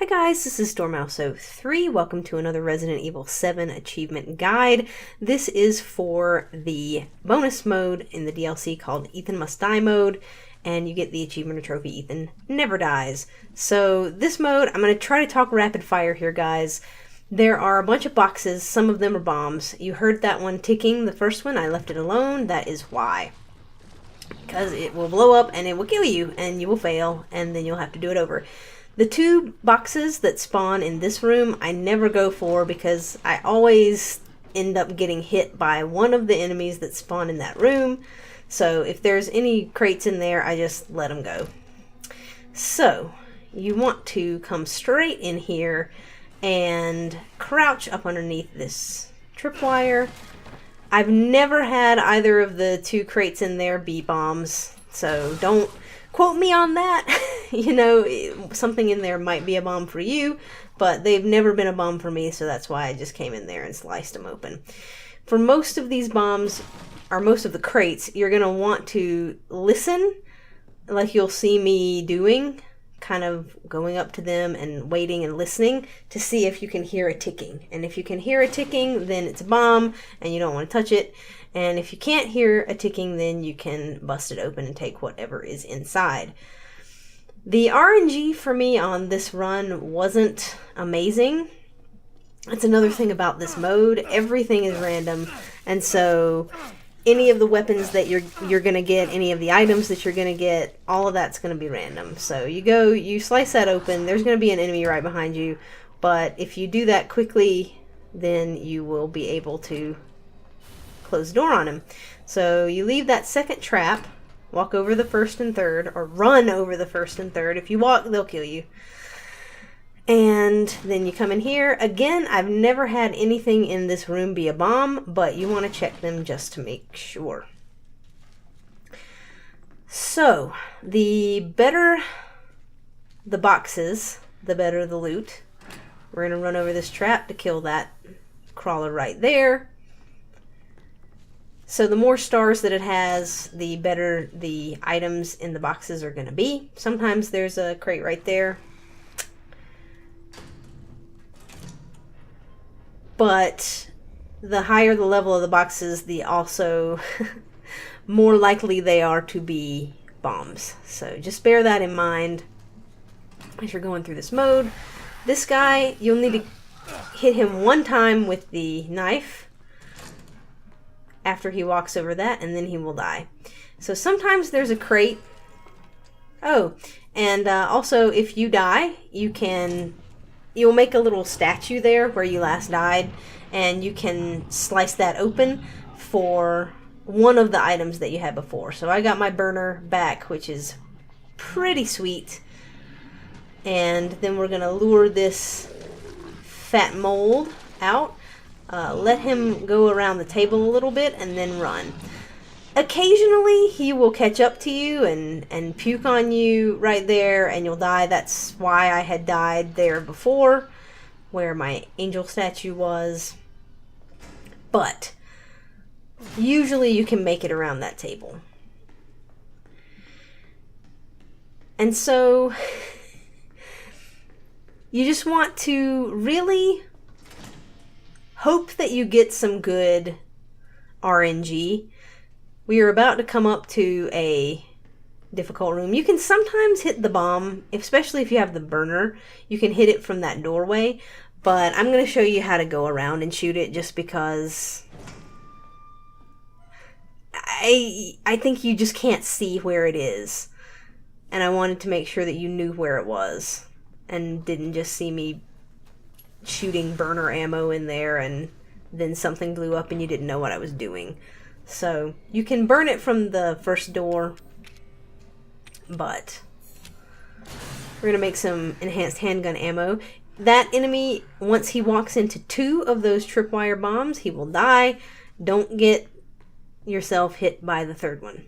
Hi guys, this is Stormouse03. Welcome to another Resident Evil 7 achievement guide. This is for the bonus mode in the DLC called Ethan Must Die mode, and you get the achievement or trophy Ethan Never Dies. So this mode, I'm going to try to talk rapid fire here, guys. There are a bunch of boxes, some of them are bombs. You heard that one ticking, the first one, I left it alone, that is why. Because it will blow up and it will kill you, and you will fail, and then you'll have to do it over. The two boxes that spawn in this room, I never go for because I always end up getting hit by one of the enemies that spawn in that room. So if there's any crates in there, I just let them go. So you want to come straight in here and crouch up underneath this tripwire. I've never had either of the two crates in there be bombs, so don't quote me on that. You know, something in there might be a bomb for you, but they've never been a bomb for me, so that's why I just came in there and sliced them open. For most of these bombs, or most of the crates, you're going to want to listen, like you'll see me doing, kind of going up to them and waiting and listening to see if you can hear a ticking. And if you can hear a ticking, then it's a bomb, and you don't want to touch it. And if you can't hear a ticking, then you can bust it open and take whatever is inside. The RNG for me on this run wasn't amazing. That's another thing about this mode. Everything is random, and so any of the weapons that you're gonna get, any of the items that you're gonna get, all of that's gonna be random. So you slice that open, there's gonna be an enemy right behind you, but if you do that quickly, then you will be able to close the door on him. So you leave that second trap, walk over the first and third, or run over the first and third. If you walk, they'll kill you. And then you come in here. Again, I've never had anything in this room be a bomb, but you want to check them just to make sure. So, the better the boxes, the better the loot. We're going to run over this trap to kill that crawler right there. So the more stars that it has, the better the items in the boxes are going to be. Sometimes there's a crate right there. But the higher the level of the boxes, the also more likely they are to be bombs. So just bear that in mind as you're going through this mode. This guy, you'll need to hit him one time with the knife after he walks over that, and then he will die. So sometimes there's a crate. Oh, and also if you die, you'll make a little statue there where you last died, and you can slice that open for one of the items that you had before. So I got my burner back, which is pretty sweet. And then we're gonna lure this fat mold out. Let him go around the table a little bit and then run. Occasionally he will catch up to you and puke on you right there and you'll die. That's why I had died there before, where my angel statue was. But usually you can make it around that table. And so you just want to really hope that you get some good RNG. We are about to come up to a difficult room. You can sometimes hit the bomb, especially if you have the burner. You can hit it from that doorway, but I'm going to show you how to go around and shoot it just because I think you just can't see where it is. And I wanted to make sure that you knew where it was and didn't just see me shooting burner ammo in there and then something blew up and you didn't know what I was doing. So you can burn it from the first door, but we're gonna make some enhanced handgun ammo. That enemy, once he walks into 2 of those tripwire bombs, he will die. Don't get yourself hit by the third one.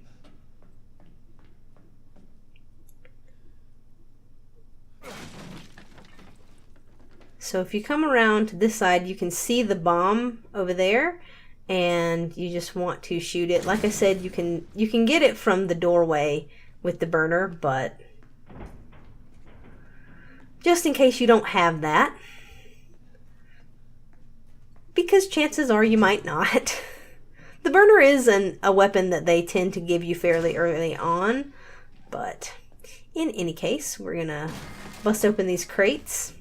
So if you come around to this side, you can see the bomb over there, and you just want to shoot it. Like I said, you can get it from the doorway with the burner, but just in case you don't have that, because chances are you might not. The burner is a weapon that they tend to give you fairly early on, but in any case, we're gonna bust open these crates.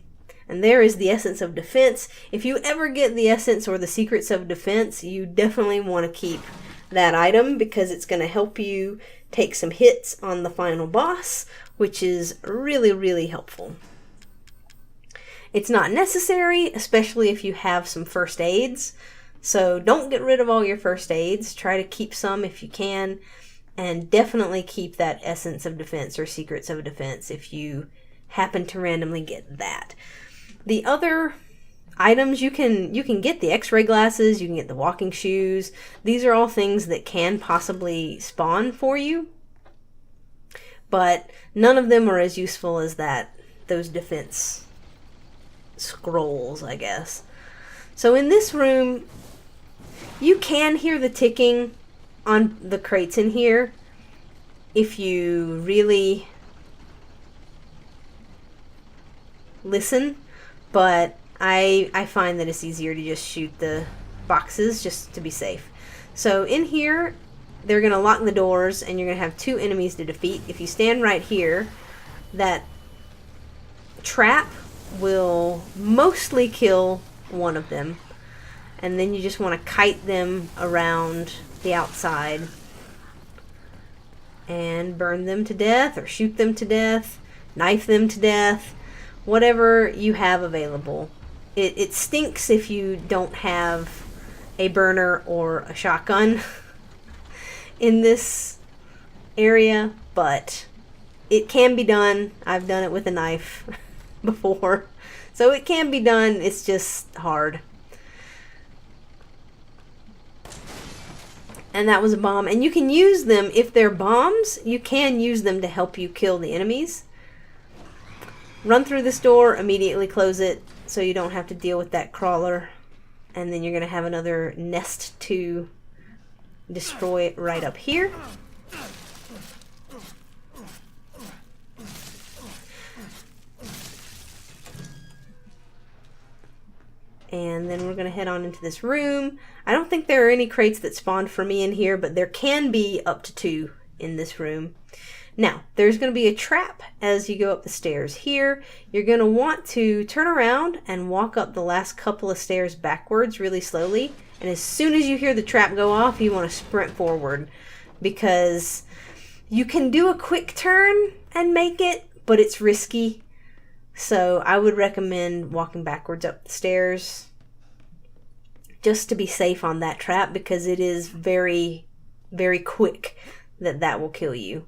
And there is the Essence of Defense. If you ever get the Essence or the Secrets of Defense, you definitely want to keep that item because it's going to help you take some hits on the final boss, which is really, really helpful. It's not necessary, especially if you have some first aids. So don't get rid of all your first aids. Try to keep some if you can. And definitely keep that Essence of Defense or Secrets of Defense if you happen to randomly get that. The other items, you can get the x-ray glasses, you can get the walking shoes. These are all things that can possibly spawn for you, but none of them are as useful as those defense scrolls, I guess. So in this room, you can hear the ticking on the crates in here if you really listen. But I find that it's easier to just shoot the boxes just to be safe. So in here, they're going to lock the doors and you're going to have 2 enemies to defeat. If you stand right here, that trap will mostly kill one of them. And then you just want to kite them around the outside and burn them to death or shoot them to death, knife them to death. Whatever you have available. It stinks if you don't have a burner or a shotgun in this area, but it can be done. I've done it with a knife before, so it can be done. It's just hard. And that was a bomb. And you can use them, if they're bombs, you can use them to help you kill the enemies. Run through this door, immediately close it so you don't have to deal with that crawler. And then you're going to have another nest to destroy right up here. And then we're going to head on into this room. I don't think there are any crates that spawned for me in here, but there can be up to 2 in this room. Now, there's going to be a trap as you go up the stairs here. You're going to want to turn around and walk up the last couple of stairs backwards really slowly. And as soon as you hear the trap go off, you want to sprint forward, because you can do a quick turn and make it, but it's risky. So I would recommend walking backwards up the stairs just to be safe on that trap, because it is very, very quick that will kill you.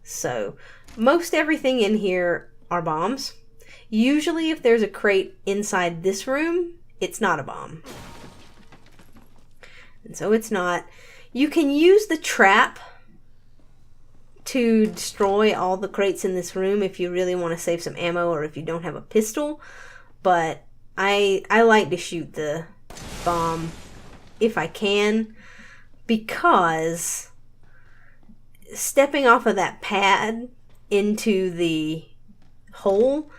So most everything in here are bombs. Usually if there's a crate inside this room, it's not a bomb. And so it's not. You can use the trap to destroy all the crates in this room if you really want to save some ammo or if you don't have a pistol. But I like to shoot the bomb if I can, because stepping off of that pad into the hole,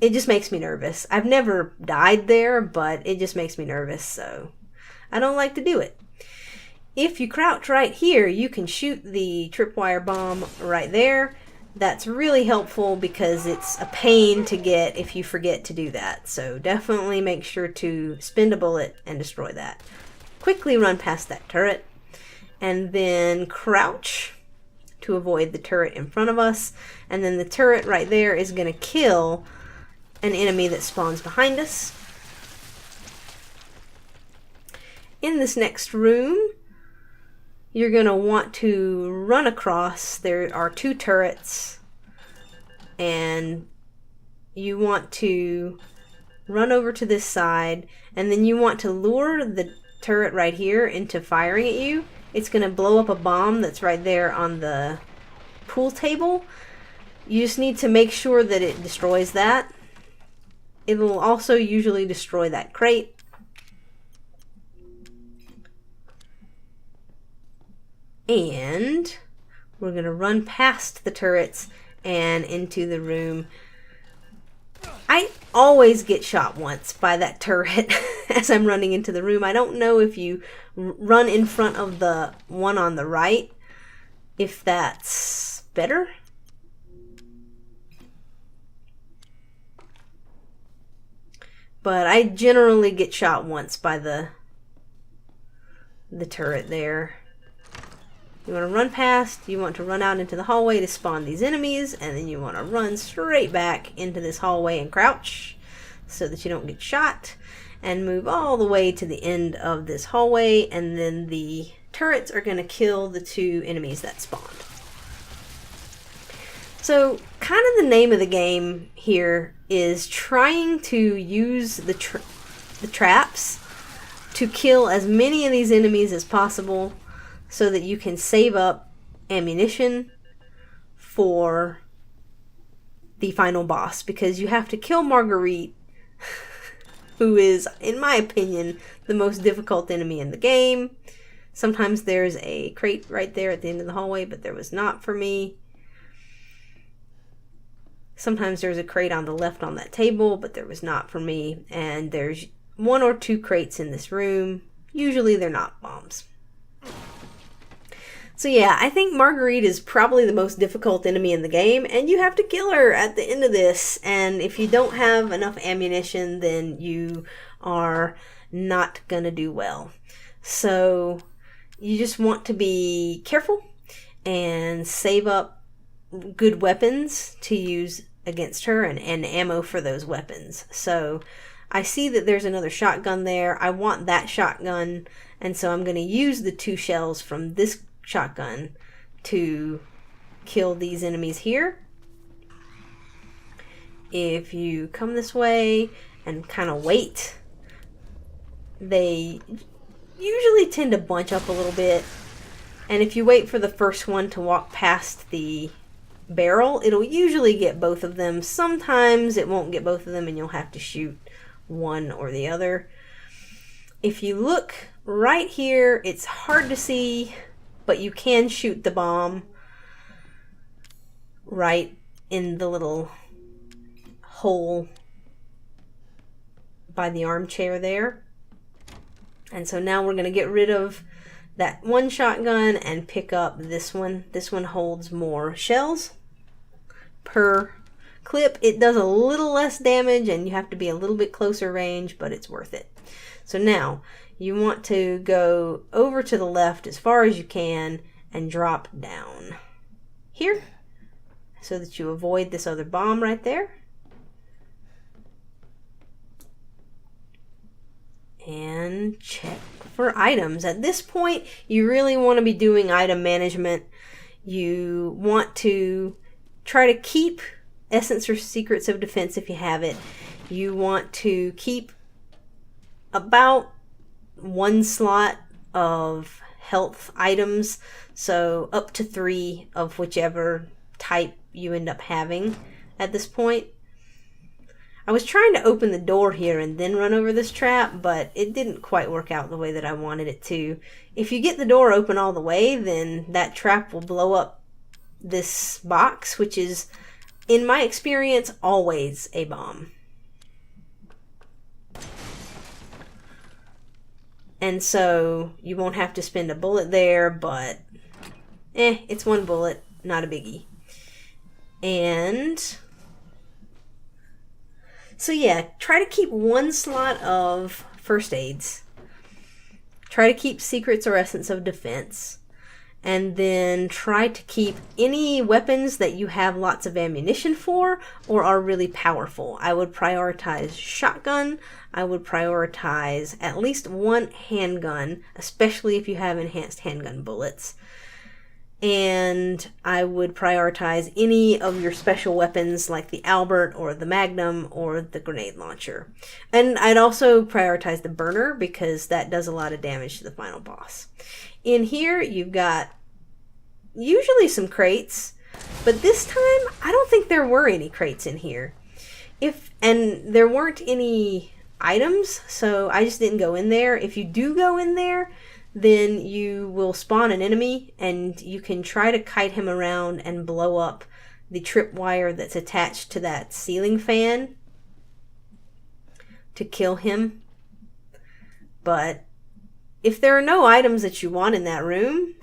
it just makes me nervous. I've never died there, but it just makes me nervous, so I don't like to do it. If you crouch right here, you can shoot the tripwire bomb right there. That's really helpful because it's a pain to get if you forget to do that. So definitely make sure to spend a bullet and destroy that. Quickly run past that turret and then crouch to avoid the turret in front of us. And then the turret right there is going to kill an enemy that spawns behind us. In this next room, you're going to want to run across. There are 2 turrets, and you want to run over to this side, and then you want to lure the turret right here into firing at you. It's going to blow up a bomb that's right there on the pool table. You just need to make sure that it destroys that. It will also usually destroy that crate. And we're going to run past the turrets and into the room I always get shot once by that turret as I'm running into the room. I don't know if you run in front of the one on the right, if that's better. But I generally get shot once by the turret there. You want to run past, you want to run out into the hallway to spawn these enemies, and then you want to run straight back into this hallway and crouch so that you don't get shot, and move all the way to the end of this hallway, and then the turrets are going to kill the 2 enemies that spawned. So kind of the name of the game here is trying to use the traps to kill as many of these enemies as possible, so that you can save up ammunition for the final boss, because you have to kill Marguerite, who is, in my opinion, the most difficult enemy in the game. Sometimes there's a crate right there at the end of the hallway, but there was not for me. Sometimes there's a crate on the left on that table, but there was not for me. And there's 1 or 2 crates in this room. Usually they're not bombs. So yeah, I think Marguerite is probably the most difficult enemy in the game, and you have to kill her at the end of this, and if you don't have enough ammunition, then you are not gonna do well. So you just want to be careful and save up good weapons to use against her, and ammo for those weapons. So I see that there's another shotgun there. I want that shotgun, and so I'm going to use the 2 shells from this shotgun to kill these enemies here. If you come this way and kind of wait, they usually tend to bunch up a little bit, and if you wait for the first one to walk past the barrel, it'll usually get both of them. Sometimes it won't get both of them and you'll have to shoot one or the other. If you look right here, it's hard to see, but you can shoot the bomb right in the little hole by the armchair there. And so now we're going to get rid of that one shotgun and pick up this one. This one holds more shells per clip. It does a little less damage and you have to be a little bit closer range, but it's worth it. So now you want to go over to the left as far as you can and drop down here so that you avoid this other bomb right there. And check for items. At this point, you really want to be doing item management. You want to try to keep Essence or Secrets of Defense if you have it. You want to keep about 1 slot of health items, so up to 3 of whichever type you end up having at this point. I was trying to open the door here and then run over this trap, but it didn't quite work out the way that I wanted it to. If you get the door open all the way, then that trap will blow up this box, which is, in my experience, always a bomb. And so you won't have to spend a bullet there, but it's 1 bullet, not a biggie. And so yeah, try to keep 1 slot of first aids. Try to keep Secrets or Essence of Defense. And then try to keep any weapons that you have lots of ammunition for or are really powerful. I would prioritize shotgun. I would prioritize at least 1 handgun, especially if you have enhanced handgun bullets. And I would prioritize any of your special weapons like the Albert or the Magnum or the grenade launcher. And I'd also prioritize the burner because that does a lot of damage to the final boss. In here, you've got usually some crates, but this time, I don't think there were any crates in here. And there weren't any items, so I just didn't go in there. If you do go in there, then you will spawn an enemy, and you can try to kite him around and blow up the tripwire that's attached to that ceiling fan to kill him. But if there are no items that you want in that room,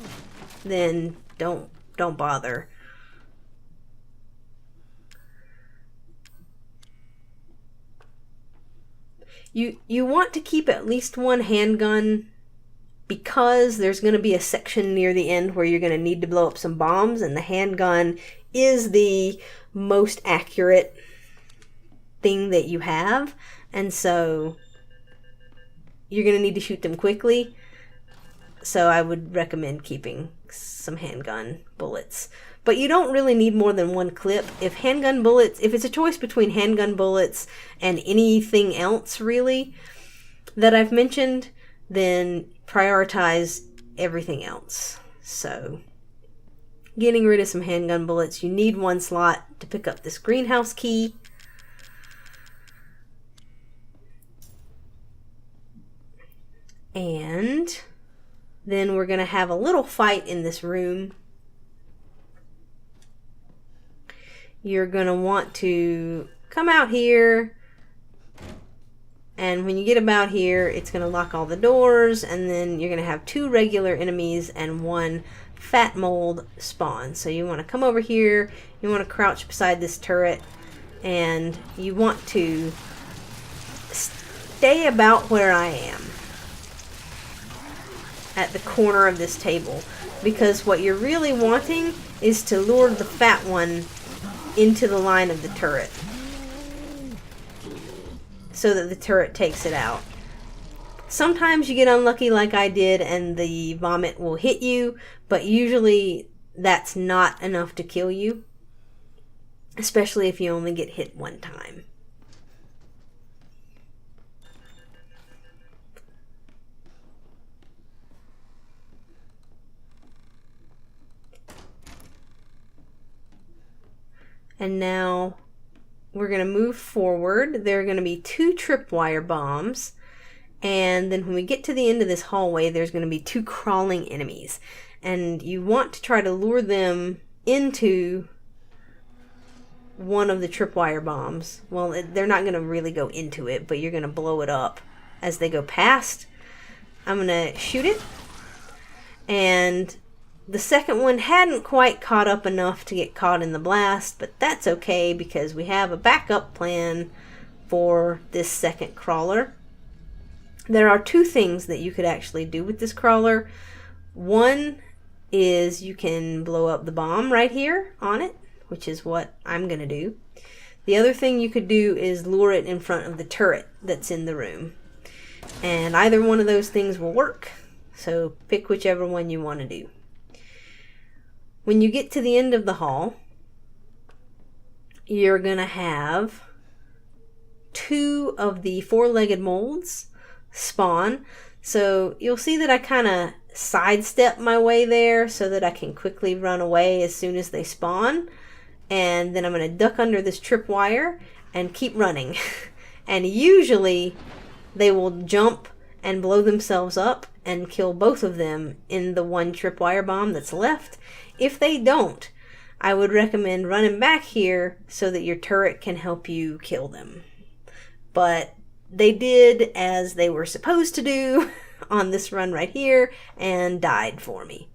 then don't bother. You want to keep at least one handgun, because there's going to be a section near the end where you're going to need to blow up some bombs, and the handgun is the most accurate thing that you have, and so you're going to need to shoot them quickly. So I would recommend keeping some handgun bullets. But you don't really need more than one clip. If handgun bullets, if it's a choice between handgun bullets and anything else really that I've mentioned, then prioritize everything else. So getting rid of some handgun bullets, you need one slot to pick up this greenhouse key. And then we're going to have a little fight in this room. You're going to want to come out here, and when you get about here, it's going to lock all the doors, and then you're going to have 2 regular enemies and 1 fat mold spawn. So you want to come over here, you want to crouch beside this turret, and you want to stay about where I am, at the corner of this table, because what you're really wanting is to lure the fat one into the line of the turret so that the turret takes it out. Sometimes you get unlucky like I did and the vomit will hit you, but usually that's not enough to kill you, especially if you only get hit one time. And now we're going to move forward. There are going to be 2 tripwire bombs. And then when we get to the end of this hallway, there's going to be 2 crawling enemies. And you want to try to lure them into one of the tripwire bombs. Well, they're not going to really go into it, but you're going to blow it up as they go past. I'm going to shoot it. And the second one hadn't quite caught up enough to get caught in the blast, but that's okay because we have a backup plan for this second crawler. There are 2 things that you could actually do with this crawler. One is you can blow up the bomb right here on it, which is what I'm going to do. The other thing you could do is lure it in front of the turret that's in the room. And either one of those things will work, so pick whichever one you want to do. When you get to the end of the hall, you're going to have 2 of the 4-legged molds spawn. So you'll see that I kind of sidestep my way there so that I can quickly run away as soon as they spawn. And then I'm going to duck under this tripwire and keep running. And usually they will jump and blow themselves up and kill both of them in the 1 tripwire bomb that's left. If they don't, I would recommend running back here so that your turret can help you kill them. But they did as they were supposed to do on this run right here and died for me.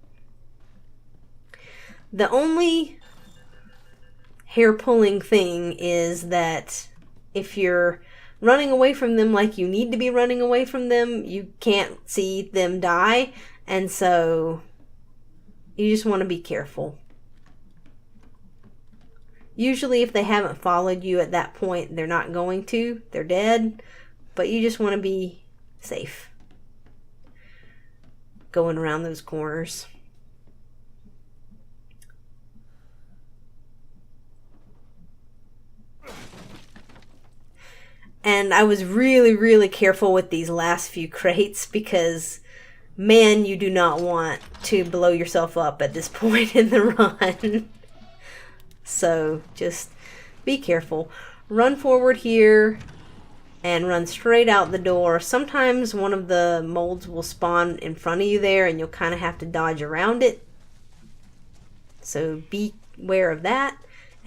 The only hair-pulling thing is that if you're running away from them like you need to be running away from them, you can't see them die, and so you just want to be careful. Usually if they haven't followed you at that point, they're not going to. They're dead, but you just want to be safe going around those corners. And I was really careful with these last few crates because, man, you do not want to blow yourself up at this point in the run. So just be careful. Run forward here and run straight out the door. Sometimes one of the molds will spawn in front of you there and you'll kind of have to dodge around it. So be aware of that.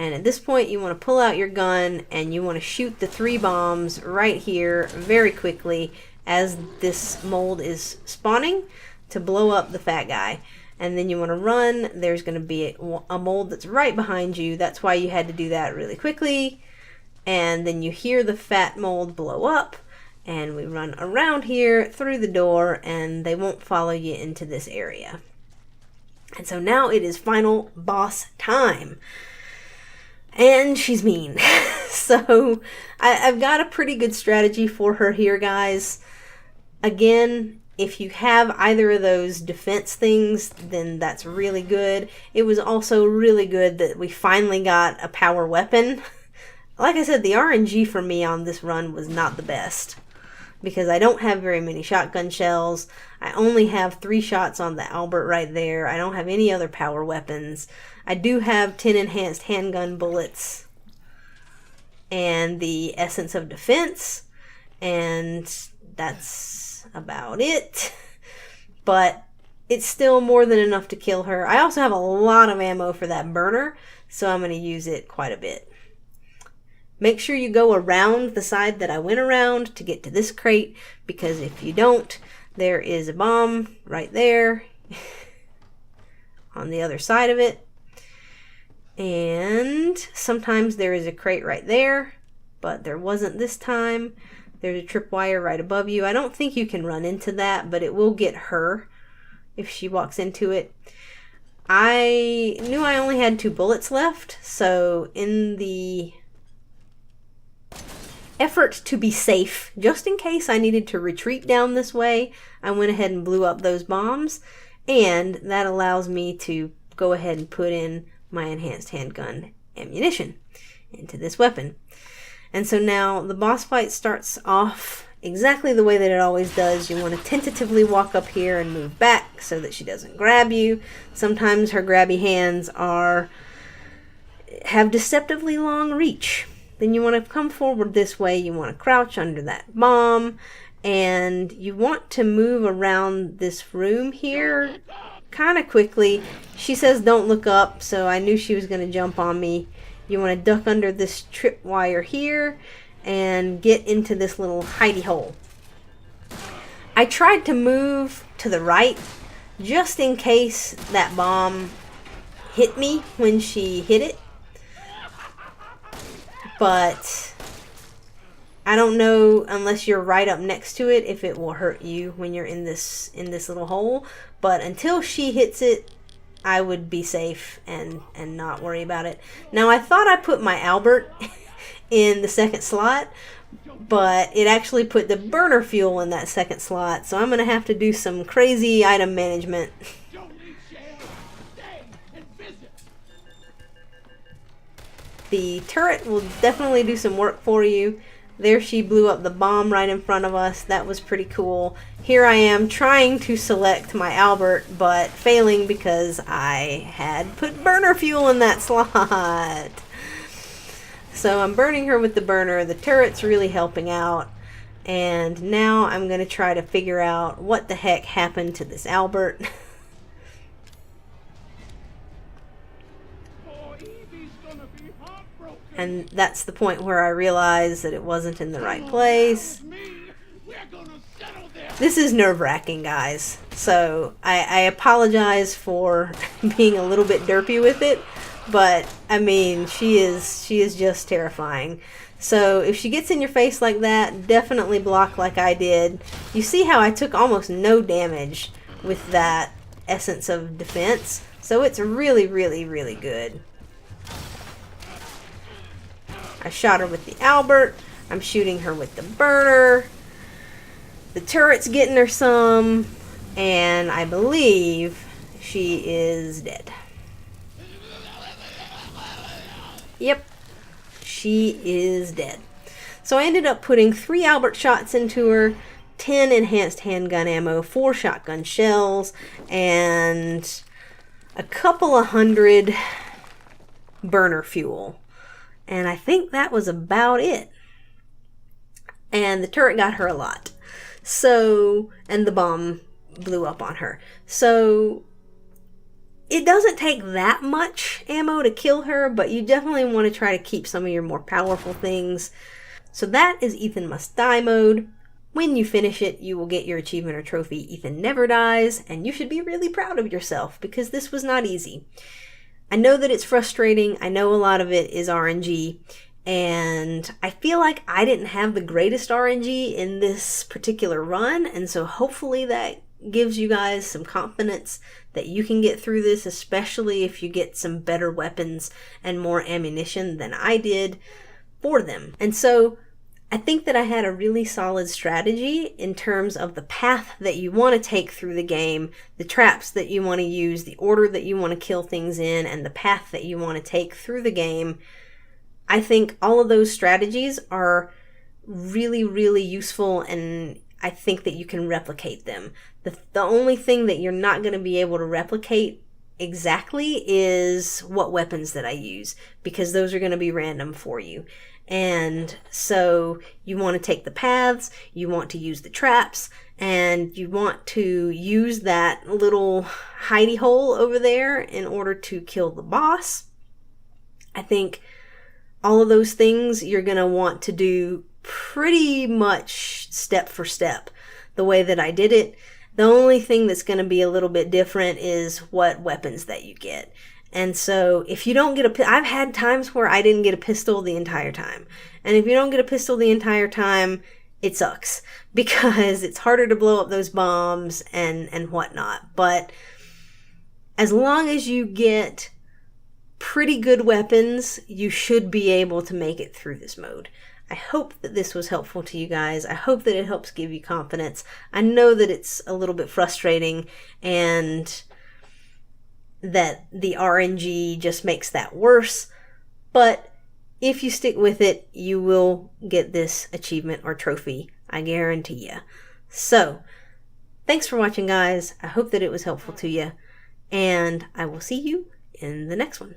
And at this point, you want to pull out your gun and you want to shoot the 3 bombs right here very quickly as this mold is spawning to blow up the fat guy. And then you want to run. There's going to be a mold that's right behind you. That's why you had to do that really quickly. And then you hear the fat mold blow up. And we run around here through the door, and they won't follow you into this area. And so now it is final boss time. And she's mean. So I've got a pretty good strategy for her here, guys. Again, if you have either of those defense things, then that's really good. It was also really good that we finally got a power weapon. Like I said, the RNG for me on this run was not the best, because I don't have very many shotgun shells. I only have 3 shots on the Albert right there. I don't have any other power weapons. I do have 10 enhanced handgun bullets and the essence of defense, and that's about it. But it's still more than enough to kill her. I also have a lot of ammo for that burner, so I'm going to use it quite a bit. Make sure you go around the side that I went around to get to this crate, because if you don't, there is a bomb right there on the other side of it. And sometimes there is a crate right there, but there wasn't this time. There's a tripwire right above you. I don't think you can run into that, but it will get her if she walks into it. I knew I only had 2 bullets left, so in the effort to be safe, just in case I needed to retreat down this way, I went ahead and blew up those bombs, and that allows me to go ahead and put in my enhanced handgun ammunition into this weapon. And so now the boss fight starts off exactly the way that it always does. You want to tentatively walk up here and move back so that she doesn't grab you. Sometimes her grabby hands have deceptively long reach. Then you want to come forward this way. You want to crouch under that bomb, and you want to move around this room here kind of quickly. She says don't look up, so I knew she was going to jump on me. You want to duck under this tripwire here and get into this little hidey hole. I tried to move to the right just in case that bomb hit me when she hit it. But I don't know, unless you're right up next to it, if it will hurt you when you're in this little hole. But until she hits it, I would be safe and not worry about it. Now, I thought I put my Albert in the second slot, but it actually put the burner fuel in that second slot. So I'm going to have to do some crazy item management. The turret will definitely do some work for you. There she blew up the bomb right in front of us. That was pretty cool. Here I am trying to select my Albert, but failing because I had put burner fuel in that slot. So I'm burning her with the burner. The turret's really helping out. And now I'm going to try to figure out what the heck happened to this Albert. And that's the point where I realized that it wasn't in the right place. This is nerve-wracking, guys. So I apologize for being a little bit derpy with it. But, I mean, she is just terrifying. So if she gets in your face like that, definitely block like I did. You see how I took almost no damage with that essence of defense. So it's really, really, really good. I shot her with the Albert. I'm shooting her with the burner. The turret's getting her some. And I believe she is dead. Yep. She is dead. So I ended up putting 3 Albert shots into her, 10 enhanced handgun ammo, 4 shotgun shells, and a couple of hundred burner fuel. And I think that was about it. And the turret got her a lot. So, and the bomb blew up on her. So, It doesn't take that much ammo to kill her, but you definitely want to try to keep some of your more powerful things. So that is Ethan Must Die mode. When you finish it, you will get your achievement or trophy, Ethan Never Dies, and you should be really proud of yourself because this was not easy. I know that it's frustrating. I know a lot of it is RNG, and I feel like I didn't have the greatest RNG in this particular run, and so hopefully that gives you guys some confidence that you can get through this, especially if you get some better weapons and more ammunition than I did for them. And so I think that I had a really solid strategy in terms of the path that you want to take through the game, the traps that you want to use, the order that you want to kill things in, and the path that you want to take through the game. I think all of those strategies are really, really useful, and I think that you can replicate them. The only thing that you're not going to be able to replicate exactly is what weapons that I use, because those are going to be random for you. And so you want to take the paths, you want to use the traps, and you want to use that little hidey hole over there in order to kill the boss. I think all of those things you're going to want to do pretty much step for step the way that I did it. The only thing that's going to be a little bit different is what weapons that you get. And so if you don't get I've had times where I didn't get a pistol the entire time. And if you don't get a pistol the entire time, it sucks because it's harder to blow up those bombs and whatnot. But as long as you get pretty good weapons, you should be able to make it through this mode. I hope that this was helpful to you guys. I hope that it helps give you confidence. I know that it's a little bit frustrating and that the RNG just makes that worse, but if you stick with it, you will get this achievement or trophy, I guarantee you. So, thanks for watching, guys. I hope that it was helpful to you, and I will see you in the next one.